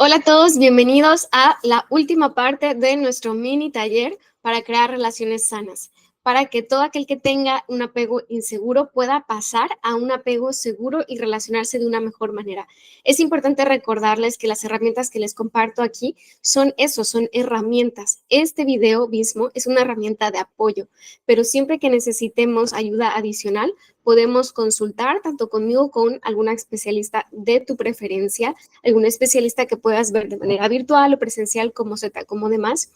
Hola a todos, bienvenidos a la última parte de nuestro mini taller para crear relaciones sanas, para que todo aquel que tenga un apego inseguro pueda pasar a un apego seguro y relacionarse de una mejor manera. Es importante recordarles que las herramientas que les comparto aquí son eso, son herramientas. Este video mismo es una herramienta de apoyo, pero siempre que necesitemos ayuda adicional, podemos consultar tanto conmigo como con alguna especialista de tu preferencia, algún especialista que puedas ver de manera virtual o presencial, como se te acomode más.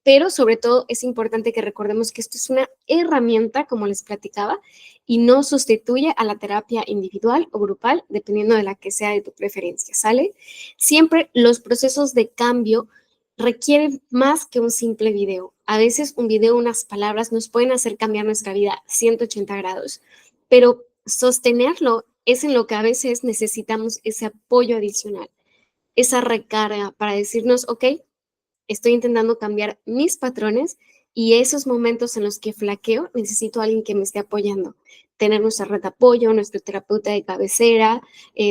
Pero sobre todo es importante que recordemos que esto es una herramienta, como les platicaba, y no sustituye a la terapia individual o grupal, dependiendo de la que sea de tu preferencia, ¿sale? Siempre los procesos de cambio requieren más que un simple video. A veces un video, unas palabras nos pueden hacer cambiar nuestra vida 180 grados, pero sostenerlo es en lo que a veces necesitamos ese apoyo adicional, esa recarga para decirnos, ok, estoy intentando cambiar mis patrones y esos momentos en los que flaqueo, necesito a alguien que me esté apoyando. Tener nuestra red de apoyo, nuestro terapeuta de cabecera,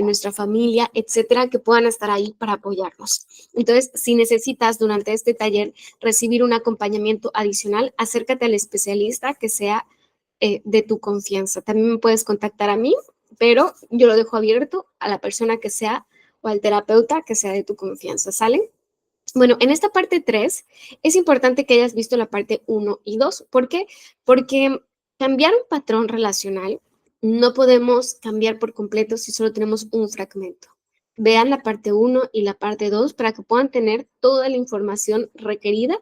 nuestra familia, etcétera, que puedan estar ahí para apoyarnos. Entonces, si necesitas durante este taller recibir un acompañamiento adicional, acércate al especialista que sea de tu confianza. También me puedes contactar a mí, pero yo lo dejo abierto a la persona que sea o al terapeuta que sea de tu confianza, ¿sale? Bueno, en esta parte 3 es importante que hayas visto la parte 1 y 2. ¿Por qué? Porque cambiar un patrón relacional no podemos cambiar por completo si solo tenemos un fragmento. Vean la parte 1 y la parte 2 para que puedan tener toda la información requerida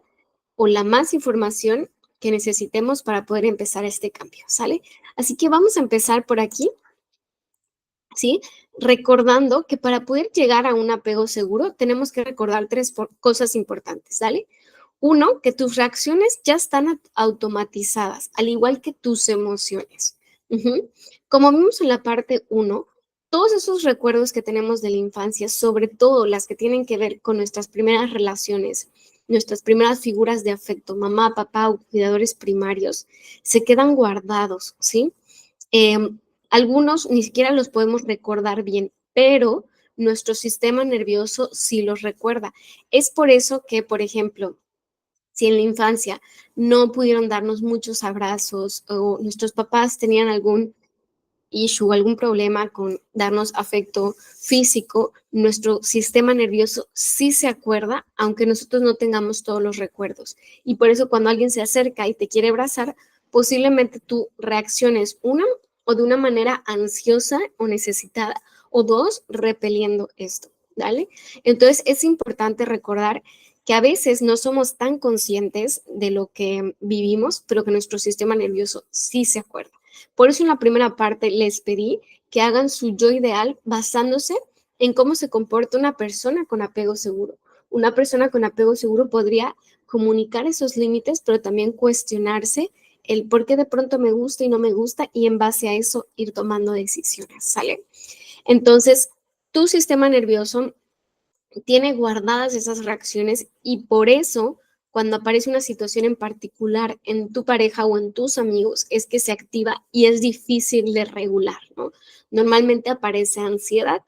o la más información que necesitemos para poder empezar este cambio, ¿sale? Así que vamos a empezar por aquí, ¿sí? Recordando que para poder llegar a un apego seguro tenemos que recordar tres cosas importantes, ¿sale? Uno, que tus reacciones ya están automatizadas, al igual que tus emociones. Ujú. Como vimos en la parte uno, todos esos recuerdos que tenemos de la infancia, sobre todo las que tienen que ver con nuestras primeras relaciones, nuestras primeras figuras de afecto, mamá, papá o cuidadores primarios, se quedan guardados, ¿sí? Algunos ni siquiera los podemos recordar bien, pero nuestro sistema nervioso sí los recuerda. Es por eso que, por ejemplo, si en la infancia no pudieron darnos muchos abrazos o nuestros papás tenían algún issue, algún problema con darnos afecto físico, nuestro sistema nervioso sí se acuerda, aunque nosotros no tengamos todos los recuerdos. Y por eso cuando alguien se acerca y te quiere abrazar, posiblemente tú reacciones, una, o de una manera ansiosa o necesitada, o dos, repeliendo esto, ¿vale? Entonces es importante recordar que a veces no somos tan conscientes de lo que vivimos, pero que nuestro sistema nervioso sí se acuerda. Por eso en la primera parte les pedí que hagan su yo ideal basándose en cómo se comporta una persona con apego seguro. Una persona con apego seguro podría comunicar esos límites, pero también cuestionarse el por qué de pronto me gusta y no me gusta y en base a eso ir tomando decisiones, ¿sale? Entonces, tu sistema nervioso tiene guardadas esas reacciones y por eso cuando aparece una situación en particular en tu pareja o en tus amigos es que se activa y es difícil de regular, ¿no? Normalmente aparece ansiedad.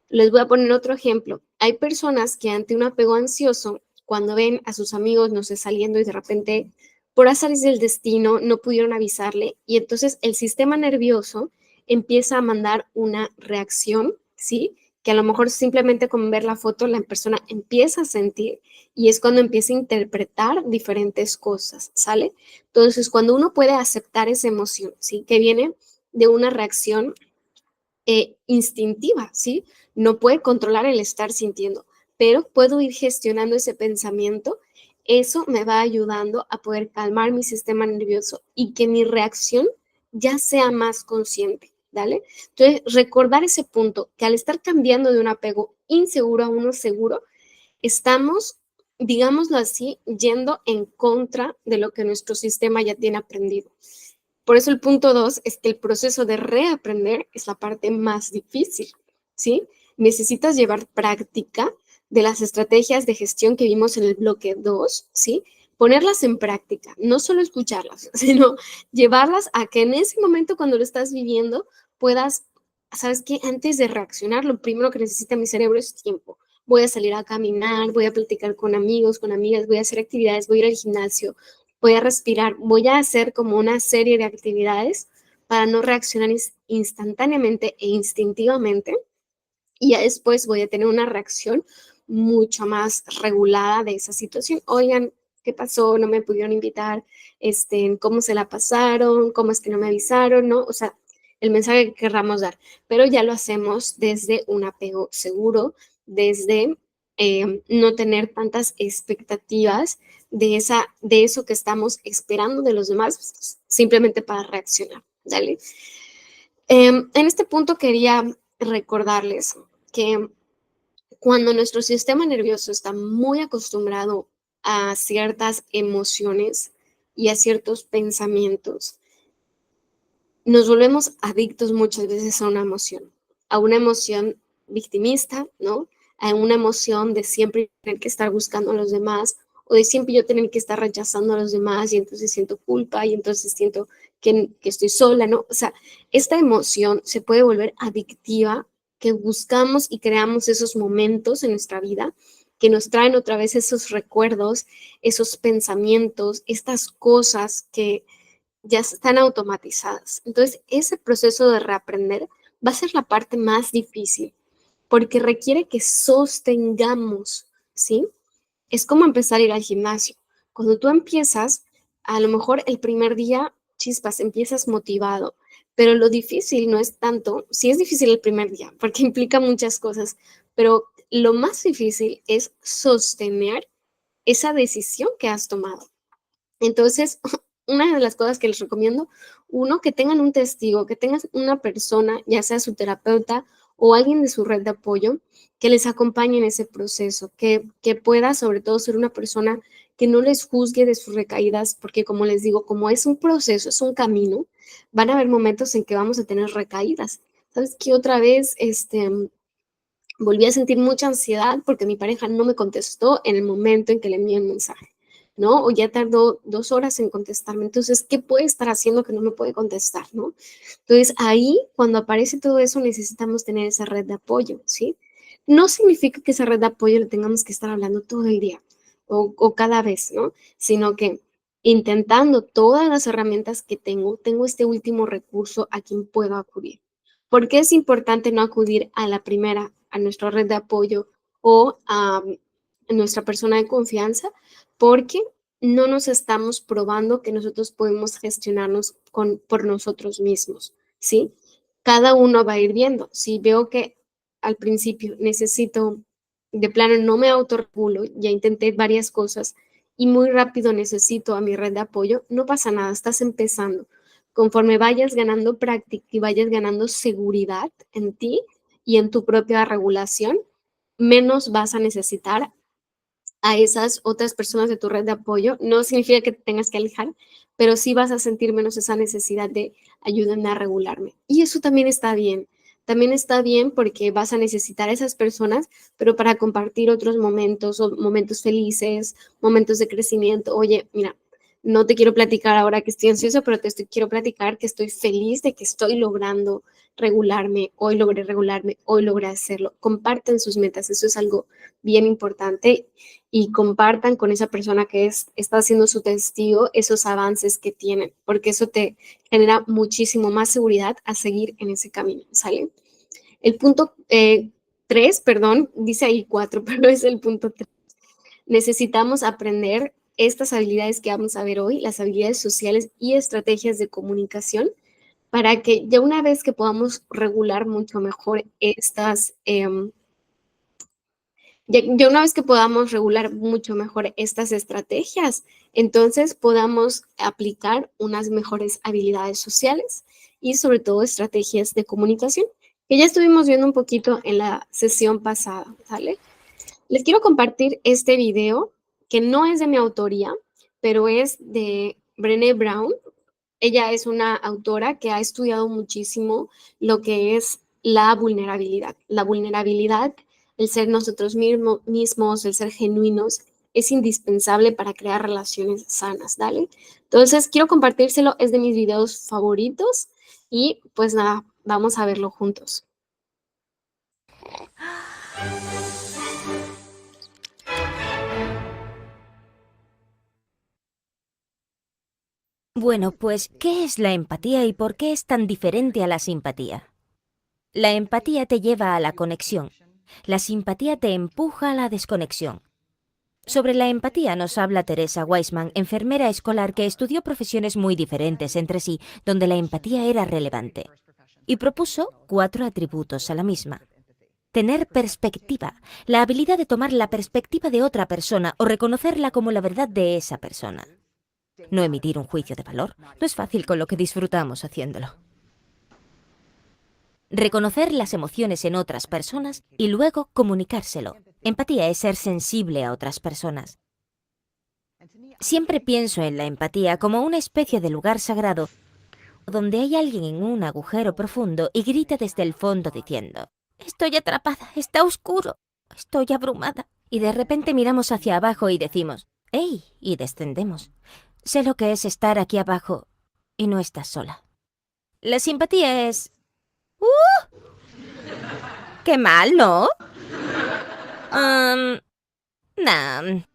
Les voy a poner otro ejemplo. Hay personas que ante un apego ansioso, cuando ven a sus amigos, no sé, saliendo y de repente, por azares del destino, no pudieron avisarle y entonces el sistema nervioso empieza a mandar una reacción, ¿sí? Que a lo mejor simplemente con ver la foto la persona empieza a sentir y es cuando empieza a interpretar diferentes cosas, ¿sale? Entonces, cuando uno puede aceptar esa emoción, ¿sí? Que viene de una reacción instintiva, ¿sí? No puede controlar el estar sintiendo, pero puedo ir gestionando ese pensamiento. Eso me va ayudando a poder calmar mi sistema nervioso y que mi reacción ya sea más consciente, ¿vale? Entonces, recordar ese punto, que al estar cambiando de un apego inseguro a uno seguro, estamos, digámoslo así, yendo en contra de lo que nuestro sistema ya tiene aprendido. Por eso el punto 2 es que el proceso de reaprender es la parte más difícil, ¿sí? Necesitas llevar práctica de las estrategias de gestión que vimos en el bloque 2, ¿sí? Ponerlas en práctica, no solo escucharlas, sino llevarlas a que en ese momento cuando lo estás viviendo puedas, ¿sabes qué? Antes de reaccionar, lo primero que necesita mi cerebro es tiempo. voy a salir a caminar, voy a platicar con amigos, con amigas, voy a hacer actividades, voy a ir al gimnasio, voy a respirar, voy a hacer como una serie de actividades para no reaccionar instantáneamente e instintivamente, y ya después voy a tener una reacción mucho más regulada de esa situación. Oigan, ¿qué pasó? No me pudieron invitar, ¿cómo se la pasaron? ¿Cómo es que no me avisaron? ¿No? O sea, el mensaje que querramos dar, pero ya lo hacemos desde un apego seguro, desde no tener tantas expectativas de eso que estamos esperando de los demás, pues, simplemente para reaccionar. ¿Dale? En este punto quería recordarles que cuando nuestro sistema nervioso está muy acostumbrado a ciertas emociones y a ciertos pensamientos, nos volvemos adictos muchas veces a una emoción victimista, ¿no? A una emoción de siempre tener que estar buscando a los demás o de siempre yo tener que estar rechazando a los demás y entonces siento culpa y entonces siento que estoy sola, ¿no? O sea, esta emoción se puede volver adictiva, que buscamos y creamos esos momentos en nuestra vida que nos traen otra vez esos recuerdos, esos pensamientos, estas cosas que ya están automatizadas. Entonces, ese proceso de reaprender va a ser la parte más difícil porque requiere que sostengamos, ¿sí? Es como empezar a ir al gimnasio. Cuando tú empiezas, a lo mejor el primer día, chispas, empiezas motivado, pero lo difícil no es tanto, sí es difícil el primer día, porque implica muchas cosas, pero lo más difícil es sostener esa decisión que has tomado. Entonces, una de las cosas que les recomiendo, uno, que tengan un testigo, que tengan una persona, ya sea su terapeuta o alguien de su red de apoyo, que les acompañe en ese proceso, que pueda sobre todo ser una persona que no les juzgue de sus recaídas, porque como les digo, como es un proceso, es un camino, van a haber momentos en que vamos a tener recaídas. ¿Sabes qué? Otra vez, volví a sentir mucha ansiedad porque mi pareja no me contestó en el momento en que le envié el mensaje, ¿no? O ya tardó 2 horas en contestarme. Entonces, ¿qué puede estar haciendo que no me puede contestar, no? Entonces, ahí, cuando aparece todo eso, necesitamos tener esa red de apoyo, ¿sí? No significa que esa red de apoyo le tengamos que estar hablando todo el día o cada vez, ¿no? Sino que intentando todas las herramientas que tengo este último recurso a quien puedo acudir. ¿Por qué es importante no acudir a la primera, a nuestra red de apoyo o a nuestra persona de confianza? Porque no nos estamos probando que nosotros podemos gestionarnos por nosotros mismos, ¿sí? Cada uno va a ir viendo. Si veo que al principio necesito, de plano no me autorregulo, ya intenté varias cosas y muy rápido necesito a mi red de apoyo, no pasa nada, estás empezando. Conforme vayas ganando práctica y vayas ganando seguridad en ti y en tu propia regulación, menos vas a necesitar a esas otras personas de tu red de apoyo. No significa que te tengas que alejar, pero sí vas a sentir menos esa necesidad de ayúdame a regularme. Y eso también está bien. También está bien porque vas a necesitar a esas personas, pero para compartir otros momentos o momentos felices, momentos de crecimiento. Oye, mira, no te quiero platicar ahora que estoy ansiosa, pero quiero platicar que estoy feliz de que estoy logrando regularme, hoy logré hacerlo. Comparten sus metas, eso es algo bien importante y compartan con esa persona que está haciendo su testigo esos avances que tienen, porque eso te genera muchísimo más seguridad a seguir en ese camino, ¿sale? El punto 3, perdón, dice ahí 4, pero es el punto 3. Necesitamos aprender estas habilidades que vamos a ver hoy, las habilidades sociales y estrategias de comunicación, para que ya una vez que podamos regular mucho mejor ya una vez que podamos regular mucho mejor estas estrategias, entonces podamos aplicar unas mejores habilidades sociales y sobre todo estrategias de comunicación, que ya estuvimos viendo un poquito en la sesión pasada, ¿vale? Les quiero compartir este video que no es de mi autoría, pero es de Brené Brown. Ella es una autora que ha estudiado muchísimo lo que es la vulnerabilidad. La vulnerabilidad, el ser nosotros mismos, el ser genuinos, es indispensable para crear relaciones sanas, ¿dale? Entonces, quiero compartírselo, es de mis videos favoritos y pues nada, vamos a verlo juntos. Bueno, pues, ¿qué es la empatía y por qué es tan diferente a la simpatía? La empatía te lleva a la conexión. La simpatía te empuja a la desconexión. Sobre la empatía nos habla Teresa Weissman, enfermera escolar que estudió profesiones muy diferentes entre sí, donde la empatía era relevante, y propuso 4 atributos a la misma. Tener perspectiva, la habilidad de tomar la perspectiva de otra persona o reconocerla como la verdad de esa persona. No emitir un juicio de valor. No es fácil con lo que disfrutamos haciéndolo. Reconocer las emociones en otras personas y luego comunicárselo. Empatía es ser sensible a otras personas. Siempre pienso en la empatía como una especie de lugar sagrado donde hay alguien en un agujero profundo y grita desde el fondo diciendo: «Estoy atrapada, está oscuro, estoy abrumada». Y de repente miramos hacia abajo y decimos: «¡Hey!» y descendemos. Sé lo que es estar aquí abajo y no estás sola. La simpatía es... ¡Qué mal!, ¿no? No.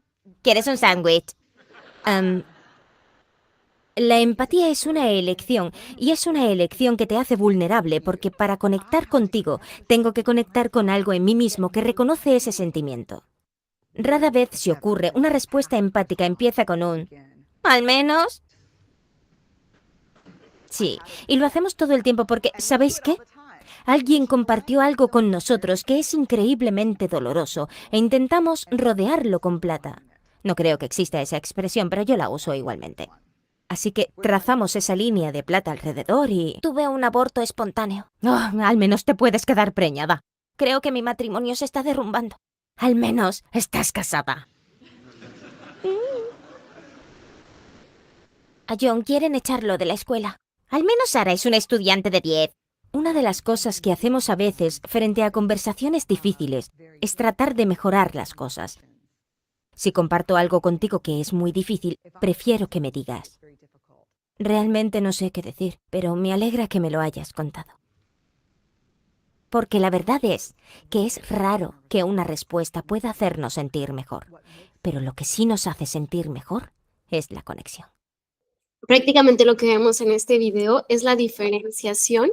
¿Quieres un sándwich? La empatía es una elección, y es una elección que te hace vulnerable, porque para conectar contigo, tengo que conectar con algo en mí mismo que reconoce ese sentimiento. Rara vez se ocurre, una respuesta empática empieza con un «al menos». Sí, y lo hacemos todo el tiempo porque, ¿sabéis qué? Alguien compartió algo con nosotros que es increíblemente doloroso e intentamos rodearlo con plata. No creo que exista esa expresión, pero yo la uso igualmente. Así que trazamos esa línea de plata alrededor y... Tuve un aborto espontáneo. Oh, al menos te puedes quedar preñada. Creo que mi matrimonio se está derrumbando. Al menos estás casada. A John quieren echarlo de la escuela. Al menos Sara es una estudiante de 10. Una de las cosas que hacemos a veces frente a conversaciones difíciles es tratar de mejorar las cosas. Si comparto algo contigo que es muy difícil, prefiero que me digas: «Realmente no sé qué decir, pero me alegra que me lo hayas contado». Porque la verdad es que es raro que una respuesta pueda hacernos sentir mejor. Pero lo que sí nos hace sentir mejor es la conexión. Prácticamente lo que vemos en este video es la diferenciación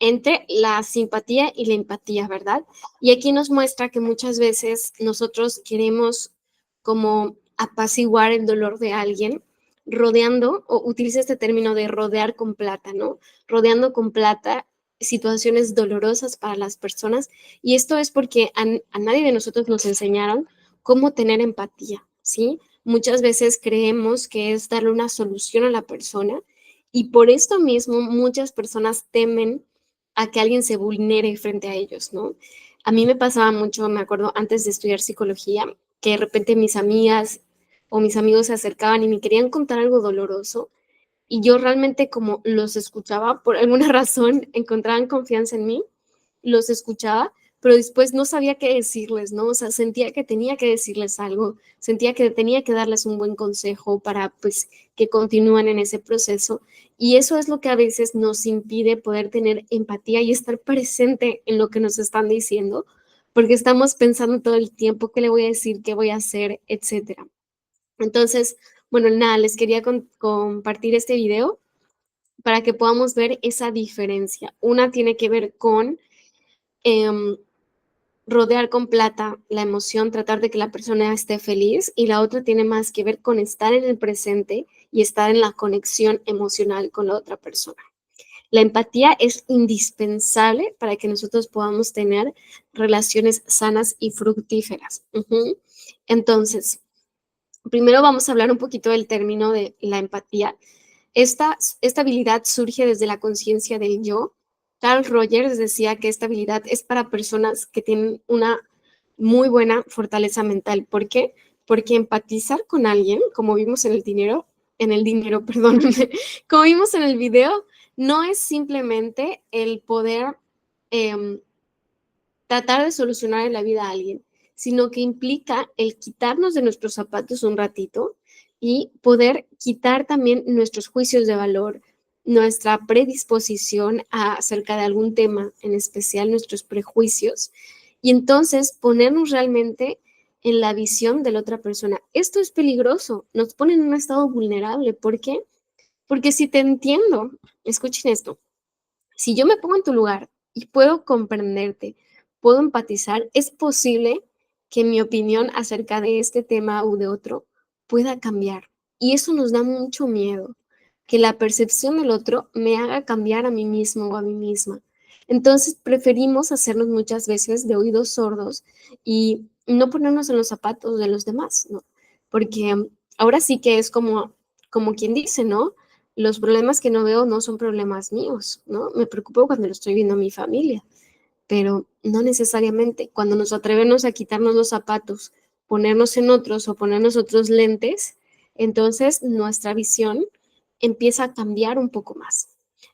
entre la simpatía y la empatía, ¿verdad? Y aquí nos muestra que muchas veces nosotros queremos como apaciguar el dolor de alguien rodeando, o utiliza este término de rodear con plata, ¿no? Rodeando con plata situaciones dolorosas para las personas, y esto es porque a nadie de nosotros nos enseñaron cómo tener empatía, ¿sí? Muchas veces creemos que es darle una solución a la persona, y por esto mismo muchas personas temen a que alguien se vulnere frente a ellos, ¿no? A mí me pasaba mucho, me acuerdo, antes de estudiar psicología, que de repente mis amigas o mis amigos se acercaban y me querían contar algo doloroso, y yo realmente como los escuchaba, por alguna razón encontraban confianza en mí, los escuchaba, pero después no sabía qué decirles, ¿no? O sea, sentía que tenía que decirles algo, sentía que tenía que darles un buen consejo para, pues, que continúen en ese proceso. Y eso es lo que a veces nos impide poder tener empatía y estar presente en lo que nos están diciendo, porque estamos pensando todo el tiempo qué le voy a decir, qué voy a hacer, etcétera. Entonces, bueno, nada, les quería compartir este video para que podamos ver esa diferencia. Una tiene que ver con em, rodear con plata la emoción, tratar de que la persona esté feliz, y la otra tiene más que ver con estar en el presente y estar en la conexión emocional con la otra persona. La empatía es indispensable para que nosotros podamos tener relaciones sanas y fructíferas. Entonces, primero vamos a hablar un poquito del término de la empatía. Esta habilidad surge desde la conciencia del yo. Carl Rogers decía que esta habilidad es para personas que tienen una muy buena fortaleza mental. ¿Por qué? Porque empatizar con alguien, como vimos en el dinero, perdón, como vimos en el video, no es simplemente el poder em, tratar de solucionar la vida a alguien, sino que implica el quitarnos de nuestros zapatos un ratito y poder quitar también nuestros juicios de valor, nuestra predisposición acerca de algún tema, en especial nuestros prejuicios, y entonces ponernos realmente en la visión de la otra persona. Esto es peligroso, nos pone en un estado vulnerable. ¿Por qué? Porque si te entiendo, escuchen esto, si yo me pongo en tu lugar y puedo comprenderte, puedo empatizar, es posible que mi opinión acerca de este tema o de otro pueda cambiar. Y eso nos da mucho miedo, que la percepción del otro me haga cambiar a mí mismo o a mí misma. Entonces preferimos hacernos muchas veces de oídos sordos y no ponernos en los zapatos de los demás, ¿no? Porque ahora sí que es como quien dice, ¿no? Los problemas que no veo no son problemas míos, ¿no? Me preocupo cuando lo estoy viendo a mi familia, pero no necesariamente. Cuando nos atrevemos a quitarnos los zapatos, ponernos en otros o ponernos otros lentes, entonces nuestra visión empieza a cambiar un poco más.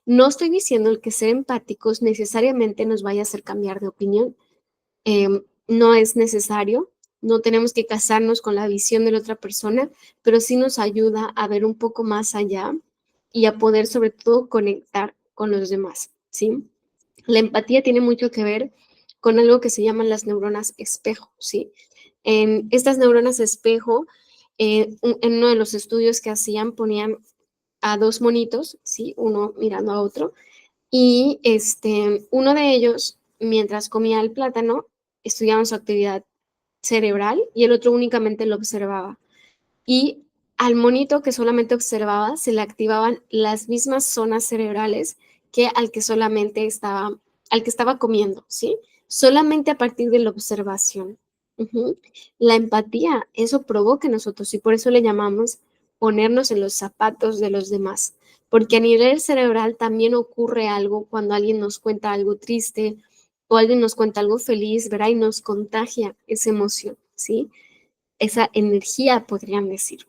No estoy diciendo que ser empáticos necesariamente nos vaya a hacer cambiar de opinión. No es necesario, no tenemos que casarnos con la visión de la otra persona, pero sí nos ayuda a ver un poco más allá y a poder sobre todo conectar con los demás, ¿sí? La empatía tiene mucho que ver con algo que se llaman las neuronas espejo, ¿sí? En estas neuronas espejo, en uno de los estudios que hacían, ponían a dos monitos, ¿sí? Uno mirando a otro, y uno de ellos, mientras comía el plátano, estudiaba su actividad cerebral y el otro únicamente lo observaba. Y al monito que solamente observaba se le activaban las mismas zonas cerebrales que al que estaba comiendo, ¿sí? Solamente a partir de la observación. Ujú. La empatía, eso provoca en nosotros y por eso le llamamos ponernos en los zapatos de los demás, porque a nivel cerebral también ocurre algo cuando alguien nos cuenta algo triste o alguien nos cuenta algo feliz, ¿verdad? Y nos contagia esa emoción, ¿sí? Esa energía, podrían decir.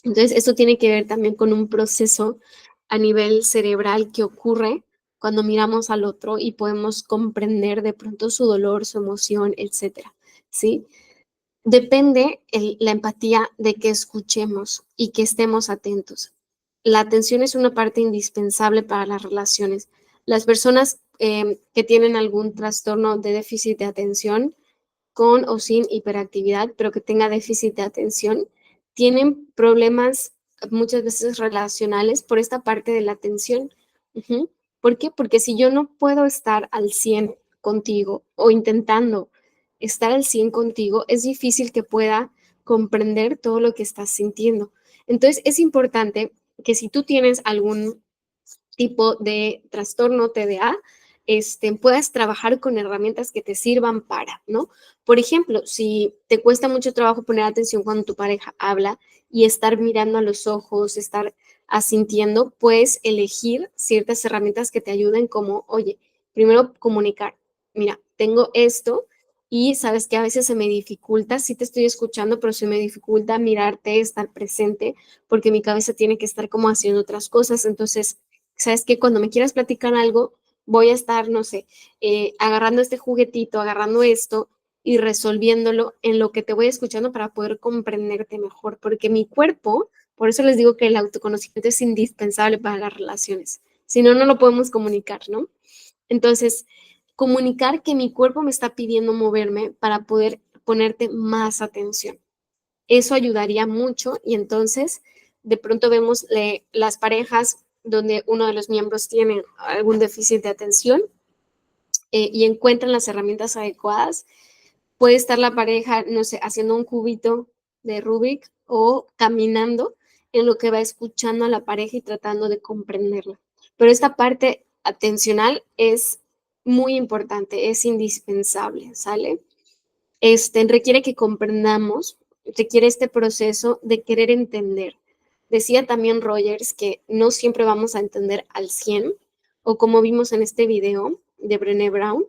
Entonces, esto tiene que ver también con un proceso a nivel cerebral que ocurre cuando miramos al otro y podemos comprender de pronto su dolor, su emoción, etcétera, ¿sí? Depende la empatía de que escuchemos y que estemos atentos. La atención es una parte indispensable para las relaciones. Las personas que tienen algún trastorno de déficit de atención con o sin hiperactividad, pero que tenga déficit de atención, tienen problemas muchas veces relacionales por esta parte de la atención. Ujú. ¿Por qué? Porque si yo no puedo estar al 100 contigo o intentando estar al 100 contigo, es difícil que pueda comprender todo lo que estás sintiendo. Entonces, es importante que si tú tienes algún tipo de trastorno TDA, puedas trabajar con herramientas que te sirvan para, ¿no? Por ejemplo, si te cuesta mucho trabajo poner atención cuando tu pareja habla y estar mirando a los ojos, estar asintiendo, puedes elegir ciertas herramientas que te ayuden como, oye, primero comunicar, mira, tengo esto y sabes que a veces se me dificulta, sí te estoy escuchando, pero se me dificulta mirarte, estar presente, porque mi cabeza tiene que estar como haciendo otras cosas, entonces sabes que cuando me quieras platicar algo, voy a estar, no sé, agarrando este juguetito, agarrando esto y resolviéndolo en lo que te voy escuchando para poder comprenderte mejor, porque mi cuerpo, por eso les digo que el autoconocimiento es indispensable para las relaciones, si no, no lo podemos comunicar, ¿no? Entonces, comunicar que mi cuerpo me está pidiendo moverme para poder ponerte más atención. Eso ayudaría mucho y entonces de pronto vemos las parejas donde uno de los miembros tiene algún déficit de atención y encuentran las herramientas adecuadas. Puede estar la pareja, no sé, haciendo un cubito de Rubik o caminando en lo que va escuchando a la pareja y tratando de comprenderla. Pero esta parte atencional es muy importante, es indispensable, ¿sale? Requiere que comprendamos, requiere este proceso de querer entender. Decía también Rogers que no siempre vamos a entender al 100, o como vimos en este video de Brené Brown,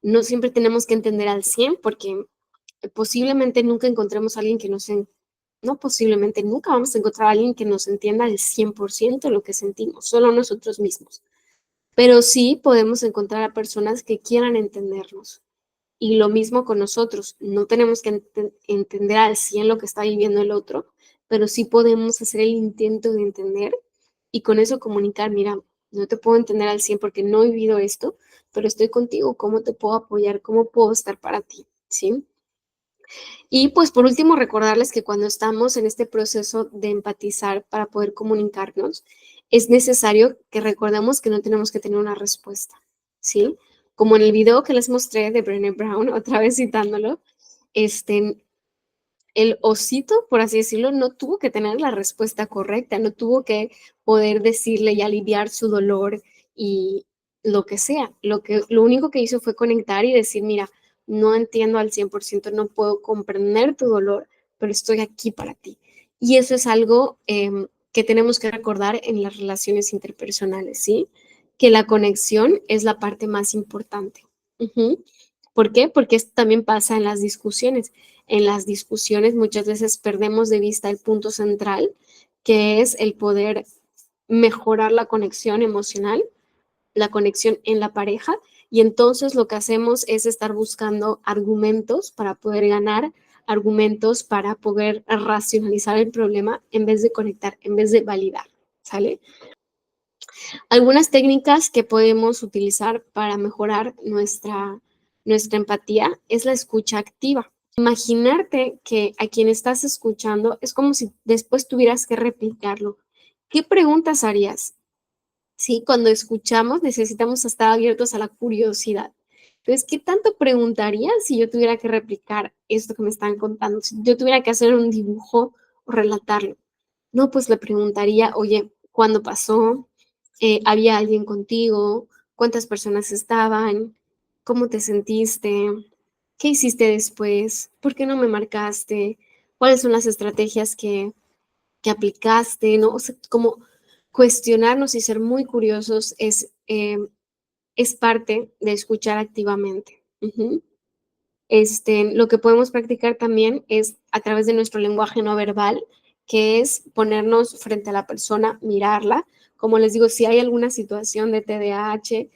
no siempre tenemos que entender al 100 porque posiblemente nunca encontremos a alguien que nos, no posiblemente, nunca vamos a encontrar a alguien que nos entienda al 100% lo que sentimos, solo nosotros mismos. Pero sí podemos encontrar a personas que quieran entendernos. Y lo mismo con nosotros, no tenemos que entender al 100 lo que está viviendo el otro, pero sí podemos hacer el intento de entender y con eso comunicar, mira, no te puedo entender al 100 porque no he vivido esto, pero estoy contigo, ¿cómo te puedo apoyar? ¿Cómo puedo estar para ti? ¿Sí? Y pues por último, recordarles que cuando estamos en este proceso de empatizar para poder comunicarnos, es necesario que recordemos que no tenemos que tener una respuesta, ¿sí? Como en el video que les mostré de Brené Brown, otra vez citándolo, este, el osito, por así decirlo, no tuvo que tener la respuesta correcta, no tuvo que poder decirle y aliviar su dolor y lo que sea. Lo único que hizo fue conectar y decir, mira, no entiendo al 100%, no puedo comprender tu dolor, pero estoy aquí para ti. Y eso es algo que tenemos que recordar en las relaciones interpersonales, ¿sí? Que la conexión es la parte más importante. Ujú. ¿Por qué? Porque esto también pasa en las discusiones. En las discusiones muchas veces perdemos de vista el punto central, que es el poder mejorar la conexión emocional, la conexión en la pareja, y entonces lo que hacemos es estar buscando argumentos para poder ganar, argumentos para poder racionalizar el problema en vez de conectar, en vez de validar, ¿sale? Algunas técnicas que podemos utilizar para mejorar nuestra empatía es la escucha activa. Imaginarte que a quien estás escuchando es como si después tuvieras que replicarlo. ¿Qué preguntas harías? Sí, cuando escuchamos necesitamos estar abiertos a la curiosidad. Entonces, ¿qué tanto preguntaría si yo tuviera que replicar esto que me están contando? Si yo tuviera que hacer un dibujo o relatarlo. No, pues le preguntaría, oye, ¿cuándo pasó? ¿Había alguien contigo? ¿Cuántas personas estaban? ¿Cómo te sentiste? ¿Qué hiciste después? ¿Por qué no me marcaste? ¿Cuáles son las estrategias que aplicaste? ¿No? O sea, como cuestionarnos y ser muy curiosos es parte de escuchar activamente. Ujú. Lo que podemos practicar también es a través de nuestro lenguaje no verbal, que es ponernos frente a la persona, mirarla. Como les digo, si hay alguna situación de TDAH,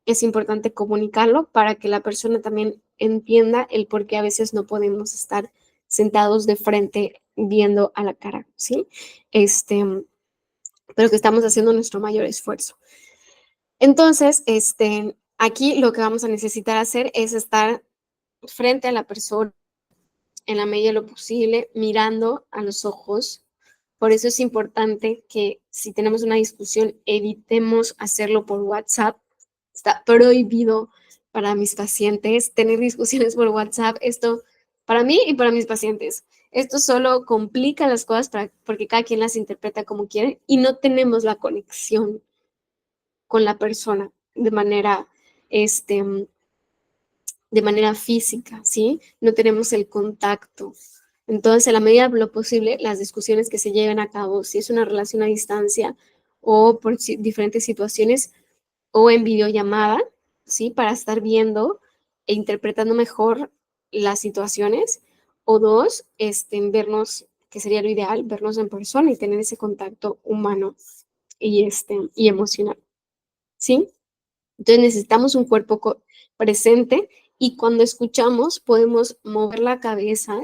es importante comunicarlo para que la persona también entienda el por qué a veces no podemos estar sentados de frente viendo a la cara, ¿sí? Este, pero que estamos haciendo nuestro mayor esfuerzo. Entonces, aquí lo que vamos a necesitar hacer es estar frente a la persona en la medida de lo posible, mirando a los ojos. Por eso es importante que si tenemos una discusión, evitemos hacerlo por WhatsApp. Está prohibido para mis pacientes tener discusiones por WhatsApp. Esto para mí y para mis pacientes. Esto solo complica las cosas porque cada quien las interpreta como quiere y no tenemos la conexión con la persona este, de manera física, ¿sí? No tenemos el contacto. Entonces, a la medida de lo posible, las discusiones que se lleven a cabo, si es una relación a distancia o por diferentes situaciones o en videollamada, ¿sí? Para estar viendo e interpretando mejor las situaciones. O dos, vernos, que sería lo ideal, vernos en persona y tener ese contacto humano y emocional, ¿sí? Entonces necesitamos un cuerpo presente y cuando escuchamos podemos mover la cabeza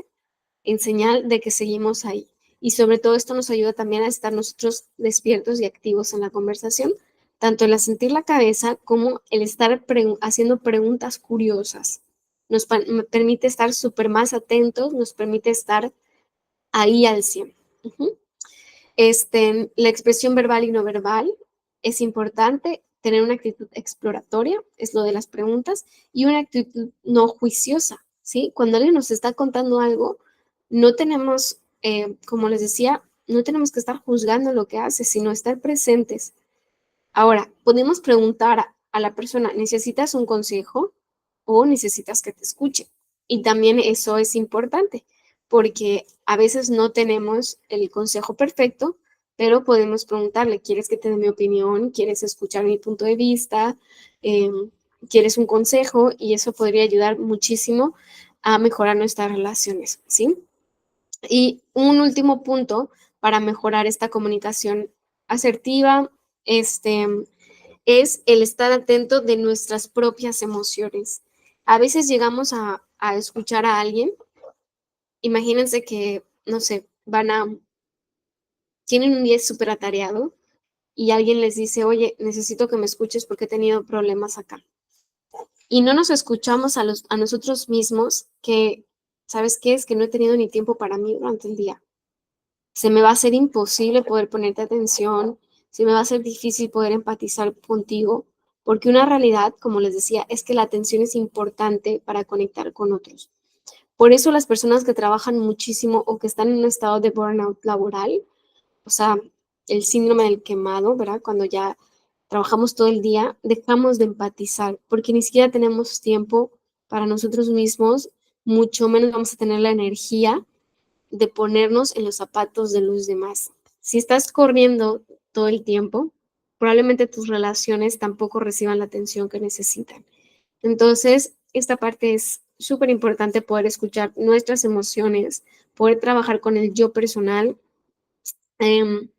en señal de que seguimos ahí. Y sobre todo esto nos ayuda también a estar nosotros despiertos y activos en la conversación, tanto el asentir la cabeza como el estar haciendo preguntas curiosas. Nos permite estar súper más atentos, nos permite estar ahí al 100. Uh-huh. La expresión verbal y no verbal es importante, tener una actitud exploratoria, es lo de las preguntas, y una actitud no juiciosa, ¿sí? Cuando alguien nos está contando algo, no tenemos, como les decía, no tenemos que estar juzgando lo que hace, sino estar presentes. Ahora, podemos preguntar a la persona, ¿necesitas un consejo o necesitas que te escuche? Y también eso es importante, porque a veces no tenemos el consejo perfecto, pero podemos preguntarle, ¿quieres que te dé mi opinión? ¿Quieres escuchar mi punto de vista? ¿Quieres un consejo? Y eso podría ayudar muchísimo a mejorar nuestras relaciones, ¿sí? Y un último punto para mejorar esta comunicación asertiva, es el estar atento de nuestras propias emociones. A veces llegamos a escuchar a alguien, imagínense que, no sé, tienen un día súper atareado y alguien les dice, oye, necesito que me escuches porque he tenido problemas acá. Y no nos escuchamos a nosotros mismos, que ¿sabes qué? Es que no he tenido ni tiempo para mí durante el día. Se me va a hacer imposible poder ponerte atención, se me va a hacer difícil poder empatizar contigo, porque una realidad, como les decía, es que la atención es importante para conectar con otros. Por eso las personas que trabajan muchísimo o que están en un estado de burnout laboral, o sea, el síndrome del quemado, ¿verdad? Cuando ya trabajamos todo el día, dejamos de empatizar, porque ni siquiera tenemos tiempo para nosotros mismos, mucho menos vamos a tener la energía de ponernos en los zapatos de los demás. Si estás corriendo todo el tiempo, probablemente tus relaciones tampoco reciban la atención que necesitan. Entonces, esta parte es súper importante, poder escuchar nuestras emociones, poder trabajar con el yo personal. Em,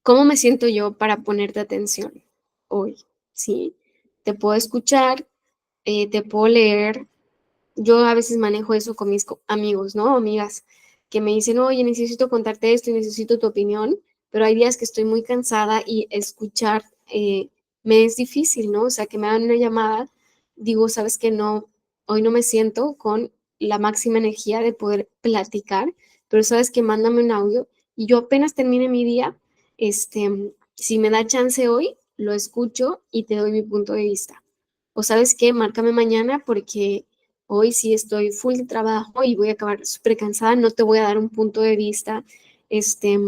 ¿Cómo me siento yo para ponerte atención hoy? ¿Sí? Te puedo escuchar, te puedo leer. Yo a veces manejo eso con mis amigos, ¿no? Amigas que me dicen, oye, necesito contarte esto y necesito tu opinión, pero hay días que estoy muy cansada y escuchar me es difícil, ¿no? O sea, que me hagan una llamada, digo, sabes que no, hoy no me siento con la máxima energía de poder platicar, pero sabes que mándame un audio y yo apenas termine mi día, si me da chance hoy, lo escucho y te doy mi punto de vista. O sabes qué, márcame mañana porque hoy sí estoy full de trabajo y voy a acabar súper cansada, no te voy a dar un punto de vista, este,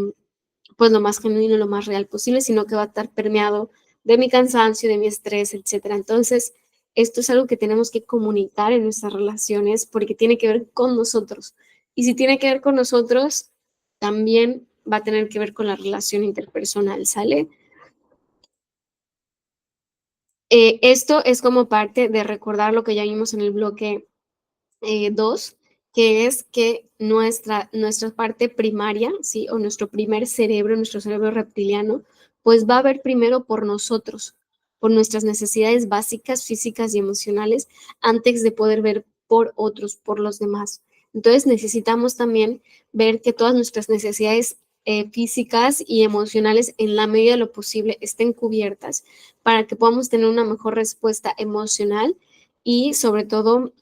pues lo más genuino, lo más real posible, sino que va a estar permeado de mi cansancio, de mi estrés, etcétera. Entonces, esto es algo que tenemos que comunicar en nuestras relaciones porque tiene que ver con nosotros. Y si tiene que ver con nosotros, también va a tener que ver con la relación interpersonal, ¿sale? Esto es como parte de recordar lo que ya vimos en el bloque 2, que es que nuestra parte primaria, ¿sí? O nuestro cerebro reptiliano, pues va a ver primero por nosotros, por nuestras necesidades básicas, físicas y emocionales, antes de poder ver por otros, por los demás. Entonces necesitamos también ver que todas nuestras necesidades físicas y emocionales, en la medida de lo posible, estén cubiertas para que podamos tener una mejor respuesta emocional y sobre todo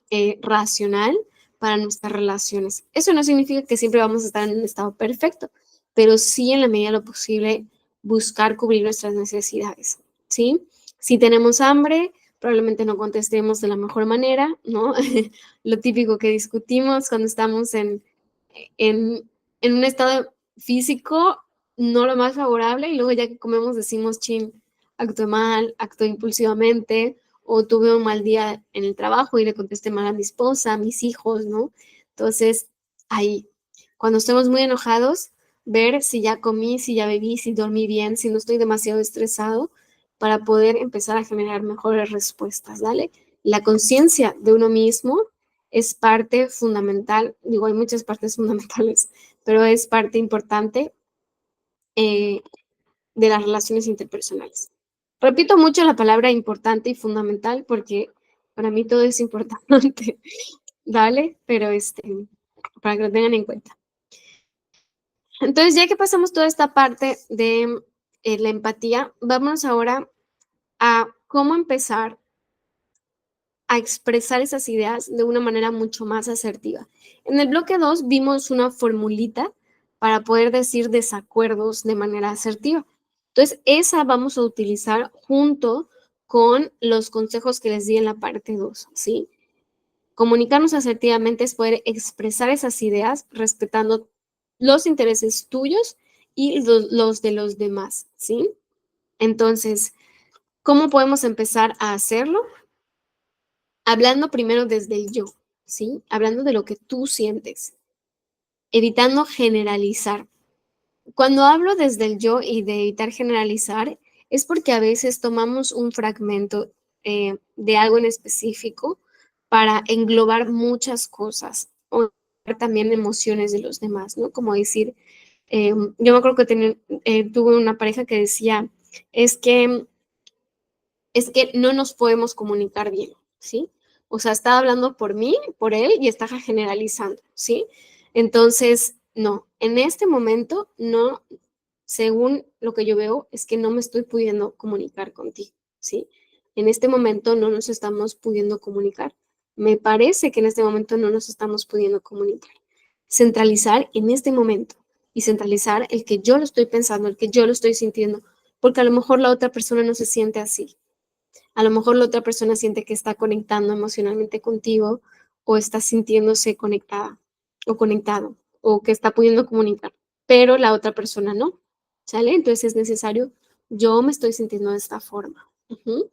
racional para nuestras relaciones. Eso no significa que siempre vamos a estar en un estado perfecto, pero sí en la medida de lo posible buscar cubrir nuestras necesidades, ¿sí? Si tenemos hambre, probablemente no contestemos de la mejor manera, ¿no? Lo típico que discutimos cuando estamos en, en un estado físico no lo más favorable y luego ya que comemos decimos, chin, actué mal, actué impulsivamente o tuve un mal día en el trabajo y le contesté mal a mi esposa, a mis hijos, ¿no? Entonces, ahí, cuando estemos muy enojados, ver si ya comí, si ya bebí, si dormí bien, si no estoy demasiado estresado, para poder empezar a generar mejores respuestas, ¿vale? La conciencia de uno mismo es parte fundamental, digo, hay muchas partes fundamentales, pero es parte importante eh, de las relaciones interpersonales. Repito mucho la palabra importante y fundamental porque para mí todo es importante, ¿vale? Pero para que lo tengan en cuenta. Entonces, ya que pasamos toda esta parte de la empatía, vamos ahora a cómo empezar a expresar esas ideas de una manera mucho más asertiva. En el bloque 2 vimos una formulita para poder decir desacuerdos de manera asertiva. Entonces, esa vamos a utilizar junto con los consejos que les di en la parte 2, ¿sí? Comunicarnos asertivamente es poder expresar esas ideas respetando los intereses tuyos y los de los demás, ¿sí? Entonces, ¿cómo podemos empezar a hacerlo? Hablando primero desde el yo, ¿sí? Hablando de lo que tú sientes, evitando generalizar. Cuando hablo desde el yo y de evitar generalizar, es porque a veces tomamos un fragmento de algo en específico para englobar muchas cosas o también emociones de los demás, ¿no? Como decir, yo me acuerdo que tuve una pareja que decía, es que es que no nos podemos comunicar bien, ¿sí? O sea, está hablando por mí, por él y está generalizando, ¿sí? Entonces, no, en este momento no, según lo que yo veo, es que no me estoy pudiendo comunicar contigo, ¿sí? En este momento no nos estamos pudiendo comunicar. Me parece que en este momento no nos estamos pudiendo comunicar. Centralizar en este momento y centralizar el que yo lo estoy pensando, el que yo lo estoy sintiendo, porque a lo mejor la otra persona no se siente así. A lo mejor la otra persona siente que está conectando emocionalmente contigo o está sintiéndose conectada o conectado o que está pudiendo comunicar, pero la otra persona no, ¿sale? Entonces es necesario, yo me estoy sintiendo de esta forma. Ujú.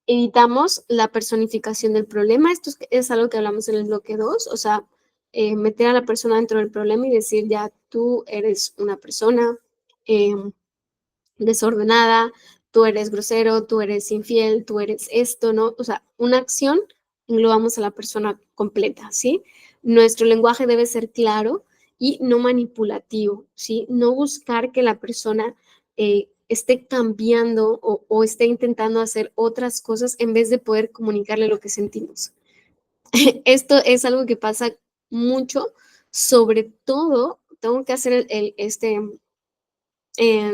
Evitamos la personificación del problema. Esto es algo que hablamos en el bloque 2, o sea, meter a la persona dentro del problema y decir, ya, tú eres una persona desordenada, tú eres grosero, tú eres infiel, tú eres esto, ¿no? O sea, una acción englobamos a la persona completa, ¿sí? Nuestro lenguaje debe ser claro y no manipulativo, ¿sí? No buscar que la persona esté cambiando o esté intentando hacer otras cosas en vez de poder comunicarle lo que sentimos. Esto es algo que pasa mucho, sobre todo, tengo que hacer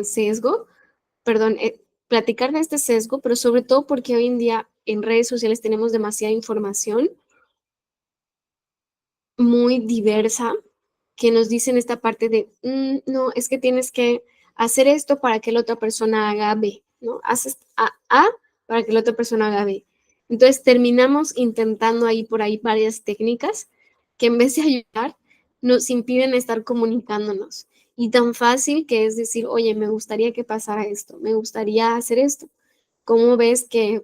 sesgo, perdón, platicar de este sesgo, pero sobre todo porque hoy en día en redes sociales tenemos demasiada información muy diversa que nos dicen esta parte de, no, es que tienes que hacer esto para que la otra persona haga B, ¿no? Haces A para que la otra persona haga B. Entonces terminamos intentando ahí por ahí varias técnicas que en vez de ayudar nos impiden estar comunicándonos. Y tan fácil que es decir, oye, me gustaría que pasara esto, me gustaría hacer esto. ¿Cómo ves que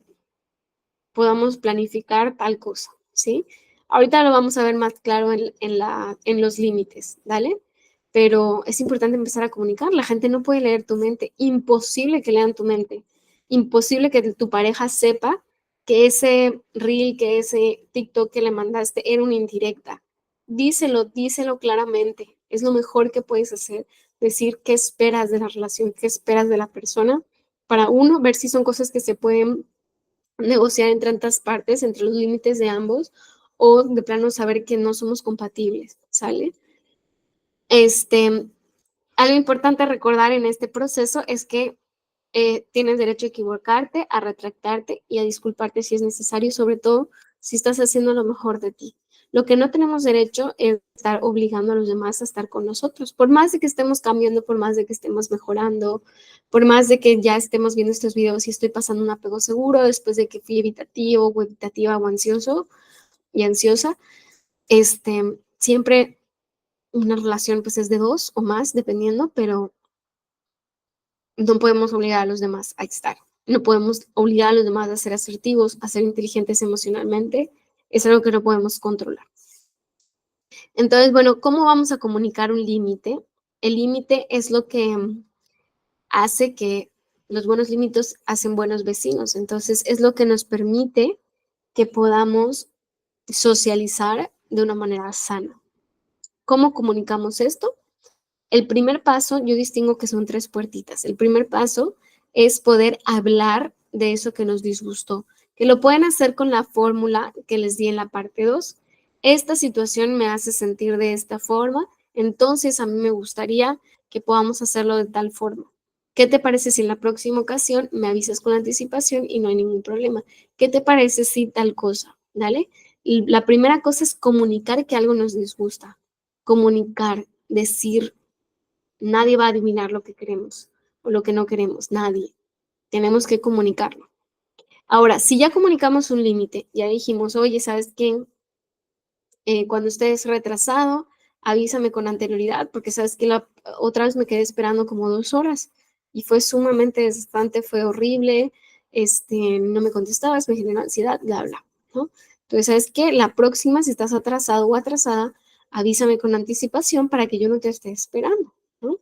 podamos planificar tal cosa? ¿Sí? Ahorita lo vamos a ver más claro en los límites, ¿vale? Pero es importante empezar a comunicar. La gente no puede leer tu mente. Imposible que lean tu mente. Imposible que tu pareja sepa que ese reel, que ese TikTok que le mandaste era una indirecta. Díselo, díselo claramente. Es lo mejor que puedes hacer. Decir qué esperas de la relación, qué esperas de la persona, para uno, ver si son cosas que se pueden negociar entre tantas partes, entre los límites de ambos, o de plano saber que no somos compatibles, ¿sale? Este, algo importante a recordar en este proceso es que tienes derecho a equivocarte, a retractarte y a disculparte si es necesario, sobre todo si estás haciendo lo mejor de ti. Lo que no tenemos derecho es estar obligando a los demás a estar con nosotros, por más de que estemos cambiando, por más de que estemos mejorando, por más de que ya estemos viendo estos videos y estoy pasando un apego seguro después de que fui evitativo o evitativa o ansioso y ansiosa, siempre una relación pues es de dos o más, dependiendo, pero no podemos obligar a los demás a estar. No podemos obligar a los demás a ser asertivos, a ser inteligentes emocionalmente. Es algo que no podemos controlar. Entonces, bueno, ¿cómo vamos a comunicar un límite? El límite es lo que hace que los buenos límites hacen buenos vecinos. Entonces, es lo que nos permite que podamos socializar de una manera sana. ¿Cómo comunicamos esto? El primer paso, yo distingo que son tres puertitas. El primer paso es poder hablar de eso que nos disgustó, que lo pueden hacer con la fórmula que les di en la parte 2. Esta situación me hace sentir de esta forma, entonces a mí me gustaría que podamos hacerlo de tal forma. ¿Qué te parece si en la próxima ocasión me avisas con anticipación y no hay ningún problema? ¿Qué te parece si tal cosa? ¿Dale? Y la primera cosa es comunicar que algo nos disgusta. Comunicar, decir, nadie va a adivinar lo que queremos o lo que no queremos, nadie. Tenemos que comunicarlo. Ahora, si ya comunicamos un límite, ya dijimos, oye, ¿sabes qué? Cuando estés retrasado, avísame con anterioridad, porque sabes que la otra vez me quedé esperando como 2 horas y fue sumamente desgastante, fue horrible, no me contestabas, me generó ansiedad, bla, bla, ¿no? Entonces, ¿sabes qué? La próxima, si estás atrasado o atrasada, avísame con anticipación para que yo no te esté esperando, ¿no?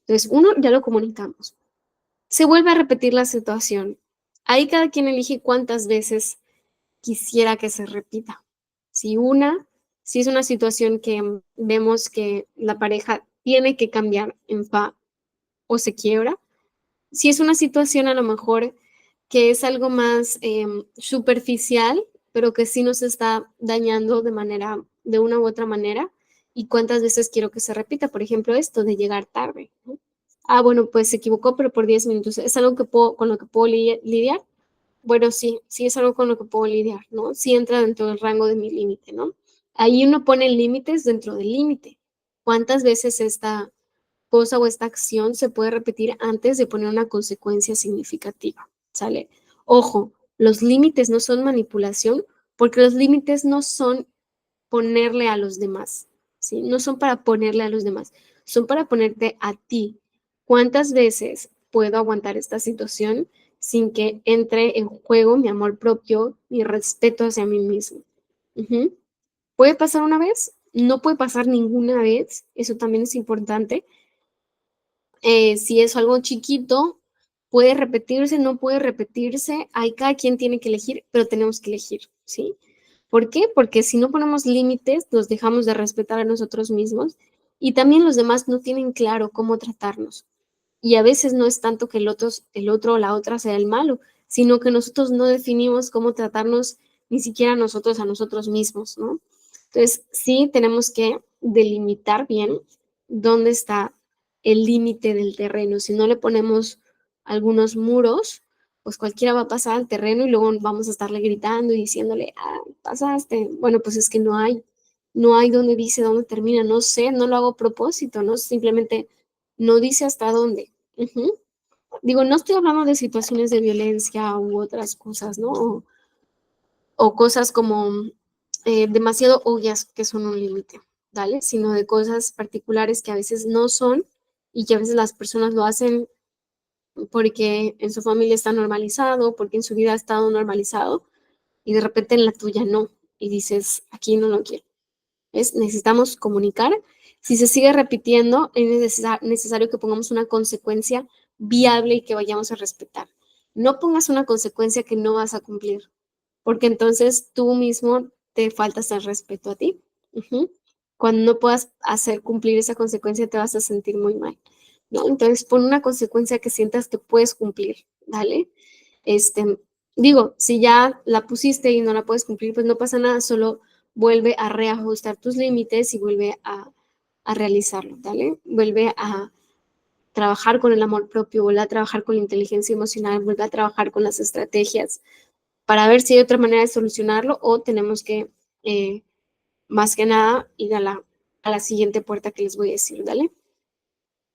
Entonces, uno, ya lo comunicamos. Se vuelve a repetir la situación. Ahí cada quien elige cuántas veces quisiera que se repita. Si una, si es una situación que vemos que la pareja tiene que cambiar en fa o se quiebra, si es una situación a lo mejor que es algo más superficial, pero que sí nos está dañando de una u otra manera, y cuántas veces quiero que se repita, por ejemplo, esto de llegar tarde, ¿no? Bueno, pues se equivocó, pero por 10 minutos. ¿Es algo que con lo que puedo lidiar? bueno, sí, sí es algo con lo que puedo lidiar, ¿no? Sí entra dentro del rango de mi límite, ¿no? Ahí uno pone límites dentro del límite. ¿Cuántas veces esta cosa o esta acción se puede repetir antes de poner una consecuencia significativa? ¿Sale? Ojo, los límites no son manipulación porque los límites no son ponerle a los demás, ¿sí? No son para ponerle a los demás, son para ponerte a ti. ¿Cuántas veces puedo aguantar esta situación sin que entre en juego mi amor propio, mi respeto hacia mí mismo? Ujú. ¿Puede pasar una vez? No puede pasar ninguna vez, eso también es importante. Si es algo chiquito, puede repetirse, no puede repetirse, ahí cada quien tiene que elegir, pero tenemos que elegir, ¿sí? ¿Por qué? Porque si no ponemos límites, nos dejamos de respetar a nosotros mismos y también los demás no tienen claro cómo tratarnos. Y a veces no es tanto que el otro o la otra sea el malo, sino que nosotros no definimos cómo tratarnos ni siquiera nosotros a nosotros mismos, ¿no? Entonces, sí tenemos que delimitar bien dónde está el límite del terreno. Si no le ponemos algunos muros, pues cualquiera va a pasar al terreno y luego vamos a estarle gritando y diciéndole, ah, pasaste. Bueno, pues es que no hay donde dice dónde termina, no sé, no lo hago a propósito, ¿no? Simplemente no dice hasta dónde. Ujú. Digo, no estoy hablando de situaciones de violencia u otras cosas, ¿no? O cosas como demasiado obvias que son un límite, ¿vale? Sino de cosas particulares que a veces no son y que a veces las personas lo hacen porque en su familia está normalizado, porque en su vida ha estado normalizado y de repente en la tuya no. Y dices, aquí no lo quiero. ¿Ves? Necesitamos comunicar. Si se sigue repitiendo, es necesario que pongamos una consecuencia viable y que vayamos a respetar. No pongas una consecuencia que no vas a cumplir, porque entonces tú mismo te faltas el respeto a ti. Ujú. Cuando no puedas hacer cumplir esa consecuencia, te vas a sentir muy mal, ¿no? Entonces, pon una consecuencia que sientas que puedes cumplir, ¿vale? Este, digo, si ya la pusiste y no la puedes cumplir, pues no pasa nada, solo vuelve a reajustar tus límites y vuelve a realizarlo, ¿vale? Vuelve a trabajar con el amor propio, vuelve a trabajar con la inteligencia emocional, vuelve a trabajar con las estrategias para ver si hay otra manera de solucionarlo o tenemos que, eh, más que nada, ir a la siguiente puerta que les voy a decir, ¿vale?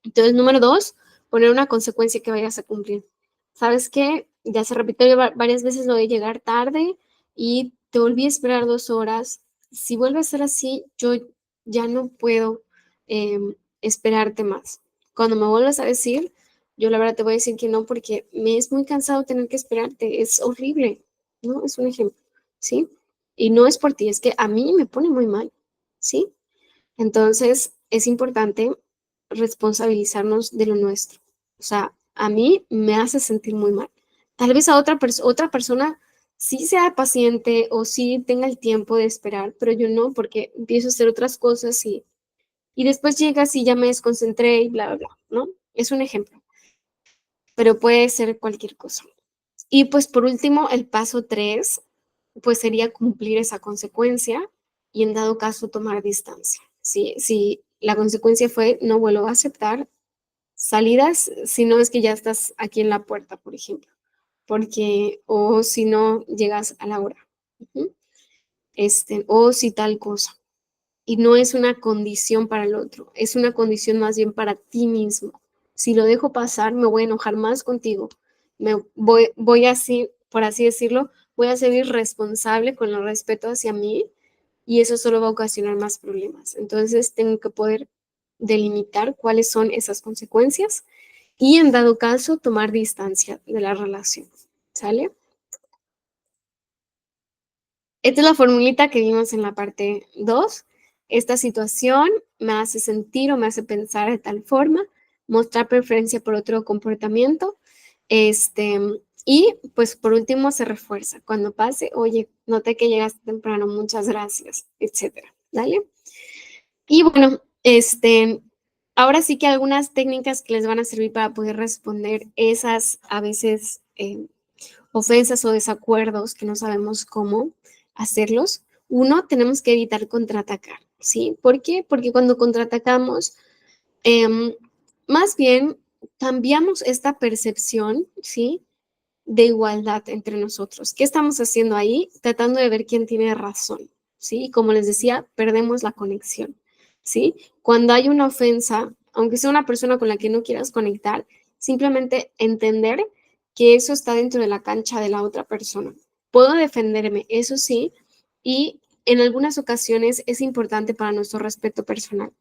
Entonces, número 2, poner una consecuencia que vayas a cumplir. ¿Sabes qué? Ya se repitió varias veces lo de llegar tarde y te volví a esperar 2 horas. Si vuelve a ser así, yo ya no puedo, esperarte más. Cuando me vuelvas a decir, yo la verdad te voy a decir que no, porque me es muy cansado tener que esperarte, es horrible, ¿no? Es un ejemplo, ¿sí? Y no es por ti, es que a mí me pone muy mal, ¿sí? Entonces, es importante responsabilizarnos de lo nuestro. O sea, a mí me hace sentir muy mal. Tal vez a otra persona sí sea paciente o sí tenga el tiempo de esperar, pero yo no, porque empiezo a hacer otras cosas y después llegas y ya me desconcentré y bla, bla, bla, ¿no? Es un ejemplo, pero puede ser cualquier cosa. Y pues por último, el paso 3 pues sería cumplir esa consecuencia y en dado caso tomar distancia. Si la consecuencia fue no vuelvo a aceptar salidas, si no es que ya estás aquí en la puerta, por ejemplo, porque o si no llegas a la hora, ujú, o si tal cosa. Y no es una condición para el otro, es una condición más bien para ti mismo. Si lo dejo pasar, me voy a enojar más contigo. Voy así, por así decirlo, voy a ser irresponsable con el respeto hacia mí y eso solo va a ocasionar más problemas. Entonces, tengo que poder delimitar cuáles son esas consecuencias y en dado caso tomar distancia de la relación. ¿Sale? Esta es la formulita que vimos en la parte 2. Esta situación me hace sentir o me hace pensar de tal forma, mostrar preferencia por otro comportamiento. Este, y pues por último se refuerza. Cuando pase, oye, noté que llegaste temprano, muchas gracias, etcétera. ¿Vale? Y bueno, ahora sí que algunas técnicas que les van a servir para poder responder esas a veces ofensas o desacuerdos que no sabemos cómo hacerlos. Uno, tenemos que evitar contraatacar, ¿sí? ¿Por qué? Porque cuando contraatacamos, em, más bien cambiamos esta percepción, ¿sí? de igualdad entre nosotros. ¿Qué estamos haciendo ahí? Tratando de ver quién tiene razón, ¿sí? Y como les decía, perdemos la conexión, ¿sí? Cuando hay una ofensa, aunque sea una persona con la que no quieras conectar, simplemente entender que eso está dentro de la cancha de la otra persona. Puedo defenderme, eso sí, y en algunas ocasiones es importante para nuestro respeto personal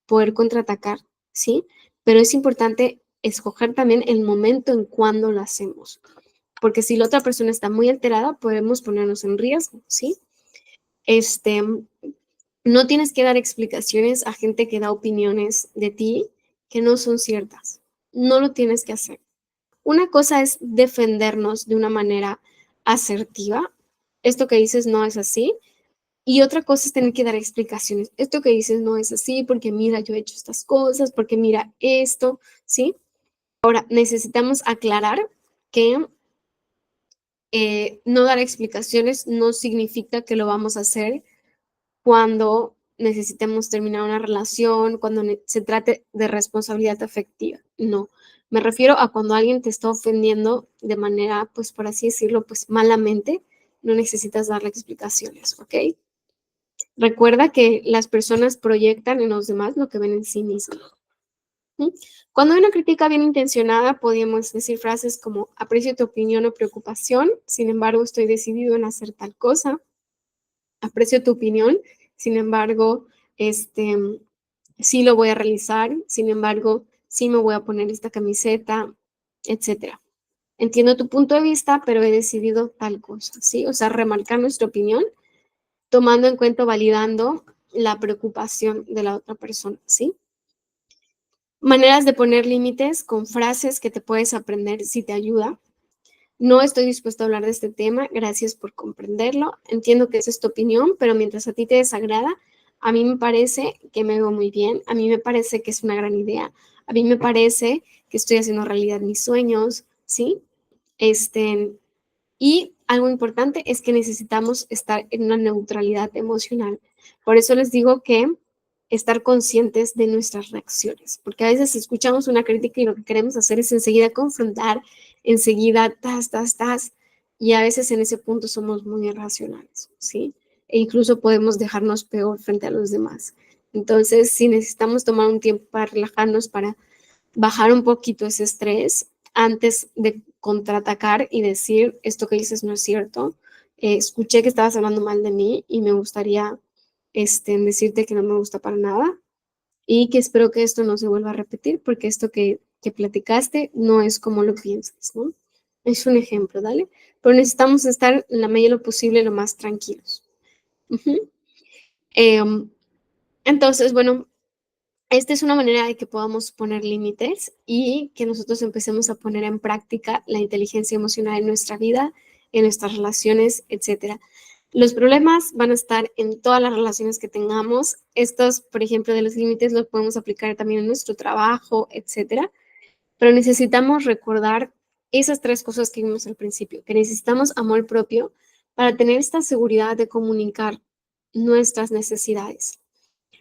poder contraatacar, ¿sí? Pero es importante escoger también el momento en cuando lo hacemos, porque si la otra persona está muy alterada, podemos ponernos en riesgo, ¿sí? Este, no tienes que dar explicaciones a gente que da opiniones de ti que no son ciertas. No lo tienes que hacer. Una cosa es defendernos de una manera asertiva. Esto que dices no es así. Y otra cosa es tener que dar explicaciones. Esto que dices no es así porque mira, yo he hecho estas cosas, porque mira esto, ¿sí? Ahora, necesitamos aclarar que no dar explicaciones no significa que lo vamos a hacer cuando necesitemos terminar una relación, cuando se trate de responsabilidad afectiva. No, me refiero a cuando alguien te está ofendiendo de manera, pues por así decirlo, pues malamente, no necesitas darle explicaciones, ¿ok? Recuerda que las personas proyectan en los demás lo que ven en sí mismos. ¿Sí? Cuando hay una crítica bien intencionada, podríamos decir frases como aprecio tu opinión o preocupación, sin embargo, estoy decidido en hacer tal cosa. Aprecio tu opinión, sin embargo, este, sí lo voy a realizar, sin embargo, sí me voy a poner esta camiseta, etcétera. Entiendo tu punto de vista, pero he decidido tal cosa, ¿sí? O sea, remarcar nuestra opinión, tomando en cuenta, validando la preocupación de la otra persona, ¿sí? Maneras de poner límites con frases que te puedes aprender si te ayuda. No estoy dispuesto a hablar de este tema, gracias por comprenderlo. Entiendo que esa es tu opinión, pero mientras a ti te desagrada, a mí me parece que me veo muy bien, a mí me parece que es una gran idea, a mí me parece que estoy haciendo realidad mis sueños, ¿sí? Este, y algo importante es que necesitamos estar en una neutralidad emocional. Por eso les digo que estar conscientes de nuestras reacciones, porque a veces escuchamos una crítica y lo que queremos hacer es enseguida confrontar, enseguida y a veces en ese punto somos muy irracionales, ¿sí? E incluso podemos dejarnos peor frente a los demás. Entonces, si necesitamos tomar un tiempo para relajarnos, para bajar un poquito ese estrés antes de contraatacar y decir, esto que dices no es cierto, escuché que estabas hablando mal de mí y me gustaría decirte que no me gusta para nada y que espero que esto no se vuelva a repetir porque esto que platicaste no es como lo piensas, ¿no? Es un ejemplo, ¿dale? Pero necesitamos estar en la medida de lo posible lo más tranquilos. Ujú. Em, entonces, bueno, esta es una manera de que podamos poner límites y que nosotros empecemos a poner en práctica la inteligencia emocional en nuestra vida, en nuestras relaciones, etcétera. Los problemas van a estar en todas las relaciones que tengamos. Estos, por ejemplo, de los límites los podemos aplicar también en nuestro trabajo, etcétera. Pero necesitamos recordar esas tres cosas que vimos al principio, que necesitamos amor propio para tener esta seguridad de comunicar nuestras necesidades.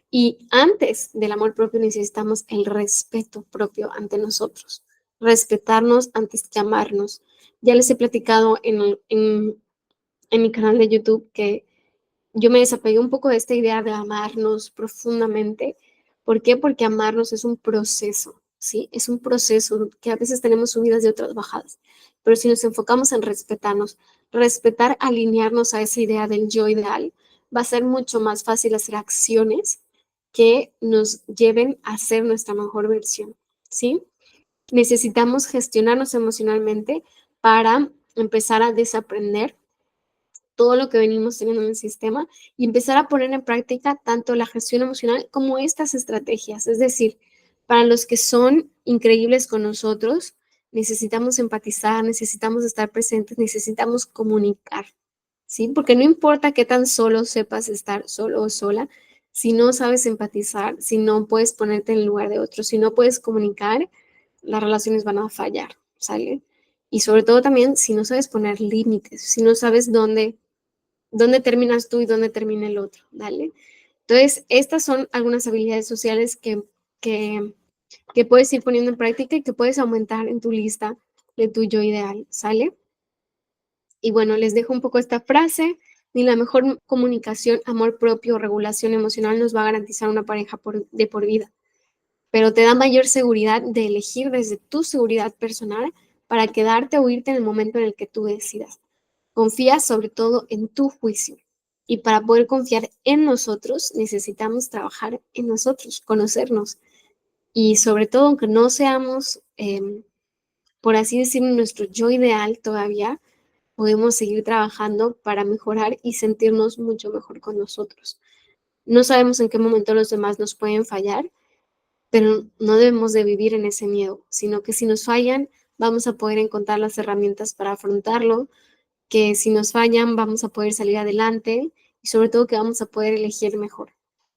Y antes del amor propio necesitamos el respeto propio ante nosotros, respetarnos antes que amarnos. Ya les he platicado en mi canal de YouTube que yo me desapegué un poco de esta idea de amarnos profundamente. ¿Por qué? Porque amarnos es un proceso, ¿sí? Es un proceso que a veces tenemos subidas y otras bajadas. Pero si nos enfocamos en respetarnos, respetar, alinearnos a esa idea del yo ideal, va a ser mucho más fácil hacer acciones que nos lleven a ser nuestra mejor versión, ¿sí? Necesitamos gestionarnos emocionalmente para empezar a desaprender todo lo que venimos teniendo en el sistema y empezar a poner en práctica tanto la gestión emocional como estas estrategias. Es decir, para los que son increíbles con nosotros, necesitamos empatizar, necesitamos estar presentes, necesitamos comunicar, ¿sí? Porque no importa qué tan solo sepas estar solo o sola, si no sabes empatizar, si no puedes ponerte en el lugar de otros, si no puedes comunicar, las relaciones van a fallar, ¿sale? Y sobre todo también si no sabes poner límites, si no sabes dónde terminas tú y dónde termina el otro, ¿vale? Entonces, estas son algunas habilidades sociales que, que puedes ir poniendo en práctica y que puedes aumentar en tu lista de tu yo ideal, ¿sale? Y bueno, les dejo un poco esta frase: ni la mejor comunicación, amor propio o regulación emocional nos va a garantizar una pareja de por vida, pero te da mayor seguridad de elegir desde tu seguridad personal para quedarte o irte en el momento en el que tú decidas. Confía sobre todo en tu juicio. Y para poder confiar en nosotros, necesitamos trabajar en nosotros, conocernos. Y sobre todo, aunque no seamos, por así decirlo, nuestro yo ideal todavía, podemos seguir trabajando para mejorar y sentirnos mucho mejor con nosotros. No sabemos en qué momento los demás nos pueden fallar, pero no debemos de vivir en ese miedo, sino que si nos fallan, vamos a poder encontrar las herramientas para afrontarlo, que si nos fallan, vamos a poder salir adelante y sobre todo que vamos a poder elegir mejor,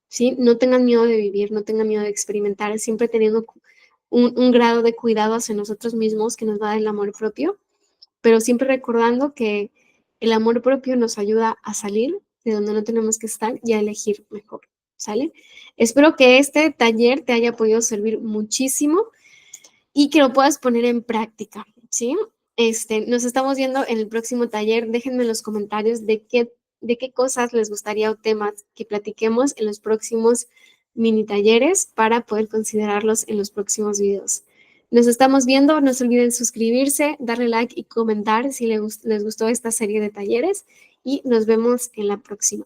¿sí? No tengan miedo de vivir, no tengan miedo de experimentar, siempre teniendo un grado de cuidado hacia nosotros mismos que nos va a dar el amor propio, pero siempre recordando que el amor propio nos ayuda a salir de donde no tenemos que estar y a elegir mejor, ¿sale? Espero que este taller te haya podido servir muchísimo y que lo puedas poner en práctica, ¿sí? Nos estamos viendo en el próximo taller. Déjenme en los comentarios de qué cosas les gustaría o temas que platiquemos en los próximos mini talleres para poder considerarlos en los próximos videos. Nos estamos viendo, no se olviden suscribirse, darle like y comentar si les gustó esta serie de talleres y nos vemos en la próxima.